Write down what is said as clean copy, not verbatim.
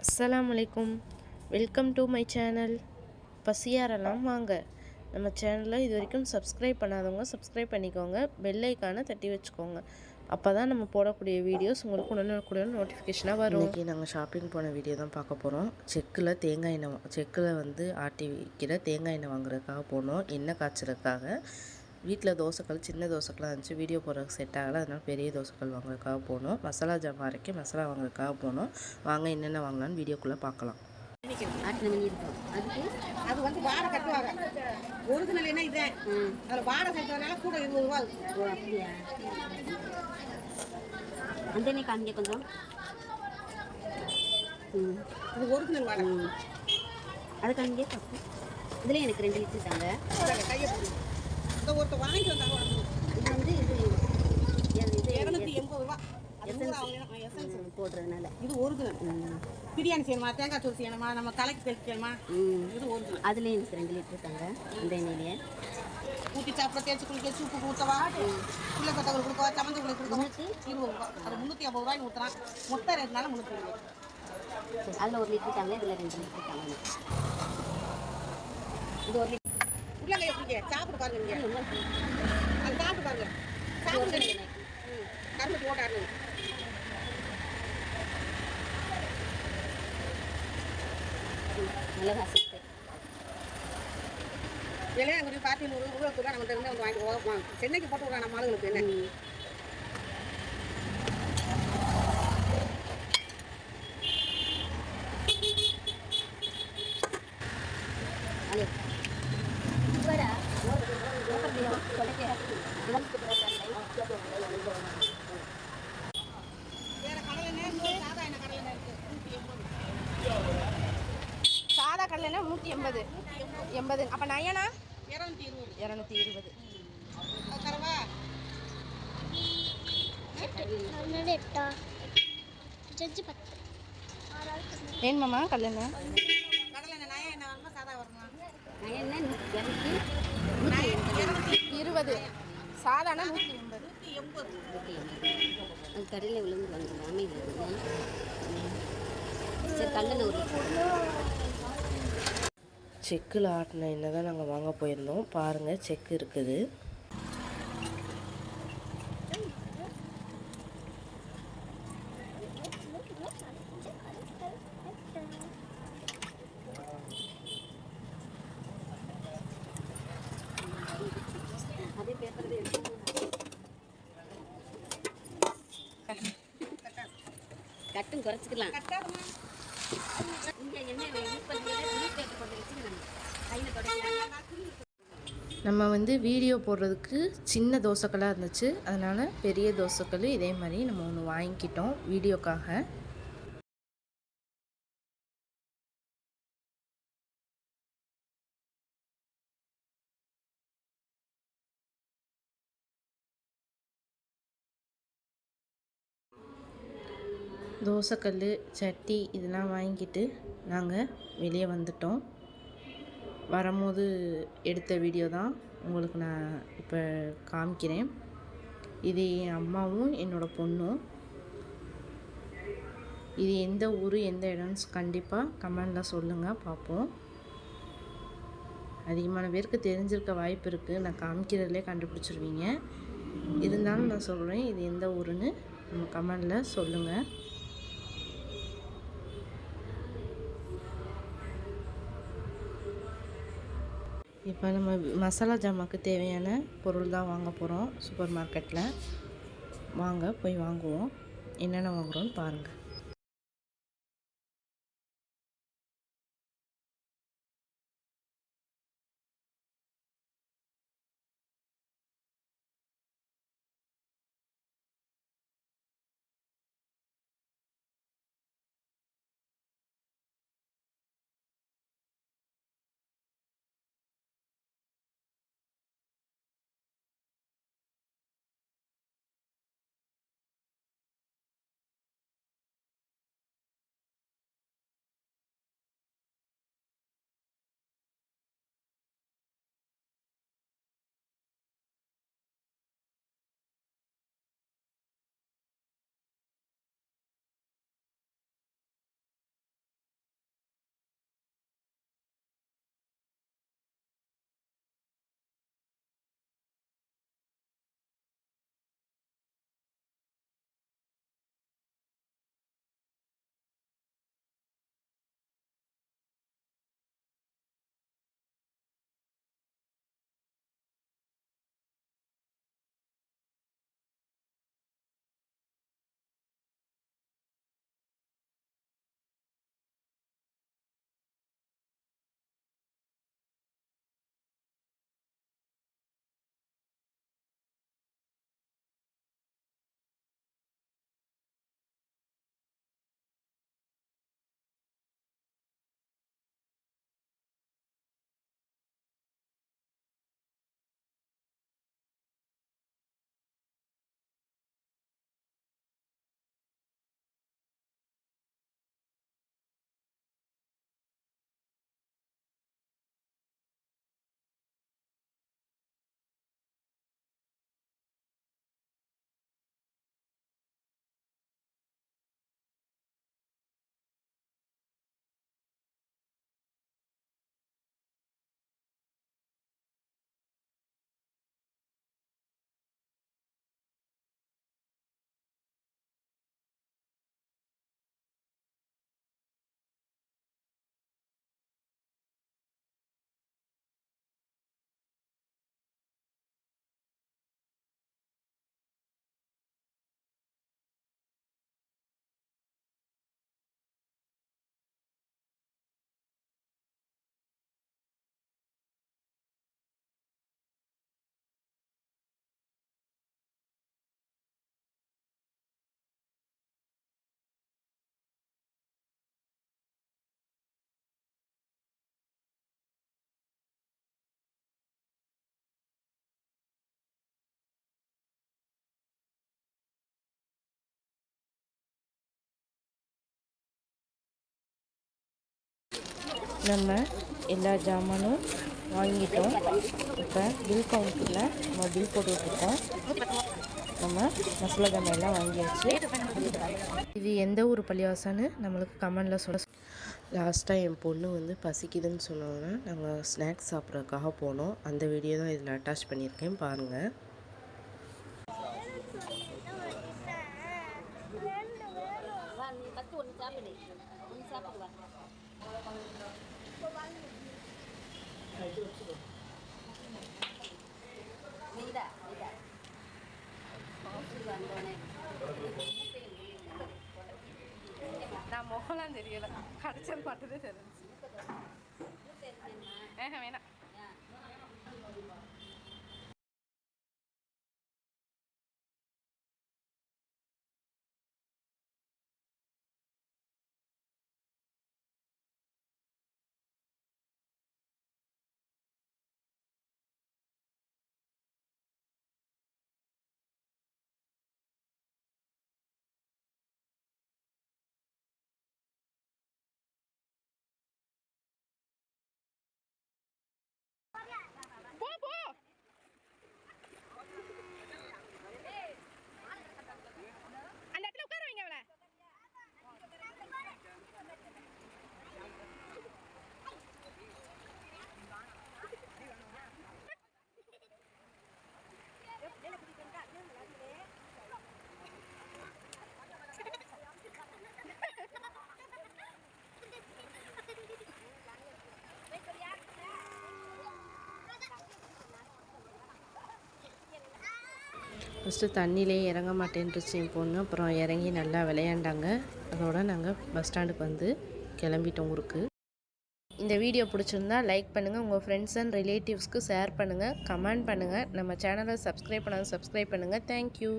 அஸ்ஸலாமு அலைக்கும். Welcome to my channel. பசியாரெல்லாம் வாங்க. நம்ம சேனலை இது வரைக்கும் சப்ஸ்கிரைப் பண்ணாதவங்க சப்ஸ்கிரைப் பண்ணிக்கோங்க. பெல் ஐக்கானை தட்டி வச்சுக்கோங்க. அப்போ தான் நம்ம போடக்கூடிய வீடியோஸ் உங்களுக்கு உடனுக்குடன் நோட்டிஃபிகேஷனாக வரும். இன்றைக்கி நாங்கள் ஷாப்பிங் போன வீடியோ தான் பார்க்க போகிறோம். செக்கில் வந்து ஆட்டி வைக்கிற தேங்காய் எண்ணெய் வாங்குறதுக்காக போனோம். எண்ணெய் காய்ச்சறதுக்காக. வீட்டில் தோசைக்கல் சின்ன தோசைக்கெல்லாம் இருந்துச்சு. வீடியோ போடுறதுக்கு செட் ஆகலை. அதனால் பெரிய தோசைக்கல் வாங்குறதுக்காக போனோம். மசாலா ஜாமான் அரைக்க மசாலா வாங்குறதுக்காக போனோம். வாங்க என்னென்ன வாங்கலான்னு வீடியோக்குள்ளே பார்க்கலாம். அது வந்து வாடகை கட்டுவாங்க. ஒரிஜினல் என்ன இது அதில் வாடகை கட்டுறதுனால கூட 20 ரூபா. ஓ அப்படியா? அந்த காமிங்க கொஞ்சம். அது ஒரிஜினல் வாடகை. அது காமிங்க. இதுலேயும் எனக்கு 2 லிட்டர் தாங்க. கையை இந்த ஒருத்தர் வாங்கிட்டு வந்தாங்க. இது வந்து இது 280 ரூபா போடுறதுனால. இது ஒரிஜினல். பிரியாணி செய்யணுமா, தேங்காய் சோறு செய்யணுமா, நம்ம தலைக்கு தெளிக்கணுமா, இது ஒரிஜினல். அதுலேயும் எனக்கு 2 லிட்டர் தாங்க. அந்த எண்ணெயிலேயே ஊற்றி சாப்பிட தேய்ச்சி குளிக்க சூப்பு கொடுத்தவா, பிள்ளை கொத்தவங்களுக்கு கொடுக்கவா, சமந்து உங்களுக்கு கொடுக்கவா. 20 ரூபா. அது 350 ரூபாய்க்கு ஊற்றுறான். மொத்தம் ரேட்னால 320. அதில் 1 லிட்டர் தாங்க, இதில் 2 லிட்டர் தாங்க. இது 1 லிட்டர். உள்ளங்க எப்படிங்க சாப்பிட்டு பாருங்க. நீங்கள் அது சாப்பிட்டு பாருங்க. சாப்பிட்டு கரும்பு போட்டாரு. நல்ல வாசிப்பு இல்லையா? அங்கே பார்த்து 100 ரூபா கூட நம்மகிட்ட இருந்து வந்து வாங்கி சென்னைக்கு போட்டு விடுறான் நம்ம ஆளுங்களுக்கு. என்ன சாதா கடலைன்னா 180. அப்போ நயனா 220. ஏன்மாம்மா கடலெண்ணெய் 20, சாதாரண 180. அது கடையில் விழுந்து வாங்கிக்கலாம். சரி கடலெண்ணெய் ஒரு செக்கில் ஆட்டின எண்ணெய் தான் நாங்கள் வாங்க போயிருந்தோம். பாருங்கள், செக்கு இருக்குது. அதே பேப்பர் கட்டும் குறைச்சிக்கலாம். நம்ம வந்து வீடியோ போடுறதுக்கு சின்ன தோசைக்கல்லாக இருந்துச்சு. அதனால் பெரிய தோசைக்கல் இதே மாதிரி நம்ம ஒன்று வாங்கிக்கிட்டோம் வீடியோக்காக. தோசைக்கல், சட்டி இதெல்லாம் வாங்கிக்கிட்டு நாங்கள் வெளியே வந்துட்டோம். வரும்போது எடுத்த வீடியோ தான் உங்களுக்கு நான் இப்போ காமிக்கிறேன். இது என் அம்மாவும் என்னோடய பொண்ணும். இது எந்த ஊர் எந்த இடம்னு கண்டிப்பாக கமெண்டில் சொல்லுங்கள், பார்ப்போம். அதிகமான பேருக்கு தெரிஞ்சிருக்க வாய்ப்பு இருக்குது. நான் காமிக்கிறதுலே கண்டுபிடிச்சிருவீங்க. இருந்தாலும் நான் சொல்கிறேன், இது எந்த ஊருன்னு நம்ம கமெண்டில் சொல்லுங்கள். இப்போ நம்ம மசாலா ஜாமாக்கு தேவையான பொருள் தான் வாங்க போகிறோம் சூப்பர் மார்க்கெட்டில். வாங்க போய் வாங்குவோம். என்னென்ன வாங்குகிறோன்னு பாருங்கள். நம்ம எல்லா ஜாமானும் வாங்கிட்டோம். இப்போ பில் கவுண்டரில் நம்ம பில் போட்டுட்ருக்கோம். நம்ம மசாலா ஜாமான் வாங்கியாச்சு. இது எந்த ஊர் பள்ளிவாசன்னு நம்மளுக்கு கமெண்டில் சொல்ல. லாஸ்ட்டாக என் பொண்ணு பசிக்குதுன்னு சொன்னோன்னா நாங்கள் ஸ்நாக்ஸ் சாப்பிட்றதுக்காக போனோம். அந்த வீடியோ தான் இதில் அட்டாச் பண்ணியிருக்கேன், பாருங்கள். நான் முகலாம் தெரியல, கடைச்சல் மட்டும் தெரிஞ்சு. வேணாம். ஃபஸ்ட்டு தண்ணியிலே இறங்க மாட்டேன்ருச்சு என் பொண்ணு. அப்புறம் இறங்கி நல்லா விளையாண்டாங்க. அதோட நாங்கள் பஸ் ஸ்டாண்டுக்கு கிளம்பிட்டோம் ஊருக்கு. இந்த வீடியோ பிடிச்சிருந்தா லைக் பண்ணுங்கள், உங்கள் ஃப்ரெண்ட்ஸ் அண்ட் ரிலேட்டிவ்ஸ்க்கு ஷேர் பண்ணுங்கள், கமெண்ட் பண்ணுங்கள். நம்ம சேனலை சப்ஸ்கிரைப் பண்ணுங்கள். தேங்க்யூ.